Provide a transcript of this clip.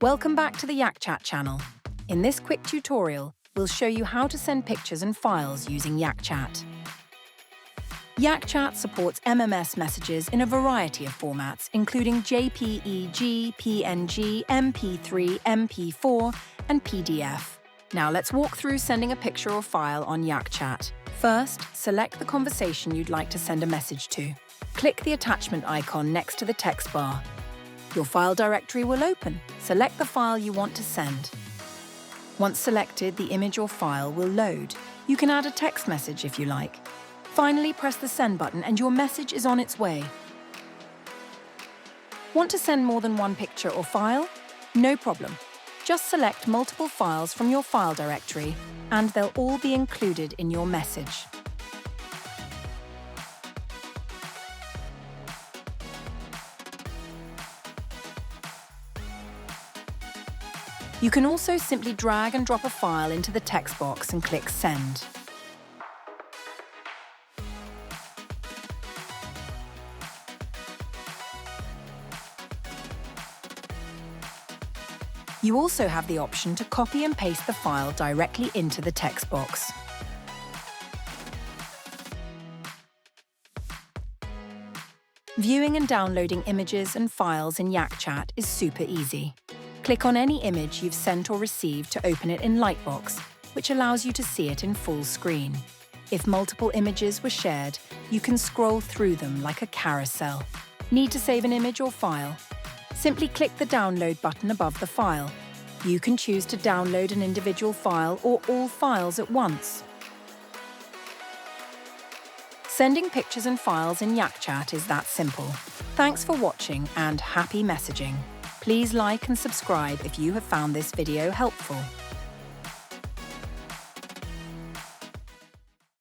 Welcome back to the YakChat channel. In this quick tutorial, we'll show you how to send pictures and files using YakChat. YakChat supports MMS messages in a variety of formats, including JPEG, PNG, MP3, MP4, and PDF. Now let's walk through sending a picture or file on YakChat. First, select the conversation you'd like to send a message to. Click the attachment icon next to the text bar. Your file directory will open. Select the file you want to send. Once selected, the image or file will load. You can add a text message if you like. Finally, press the send button and your message is on its way. Want to send more than one picture or file? No problem. Just select multiple files from your file directory and they'll all be included in your message. You can also simply drag and drop a file into the text box and click Send. You also have the option to copy and paste the file directly into the text box. Viewing and downloading images and files in YakChat is super easy. Click on any image you've sent or received to open it in Lightbox, which allows you to see it in full screen. If multiple images were shared, you can scroll through them like a carousel. Need to save an image or file? Simply click the download button above the file. You can choose to download an individual file or all files at once. Sending pictures and files in YakChat is that simple. Thanks for watching and happy messaging. Please like and subscribe if you have found this video helpful.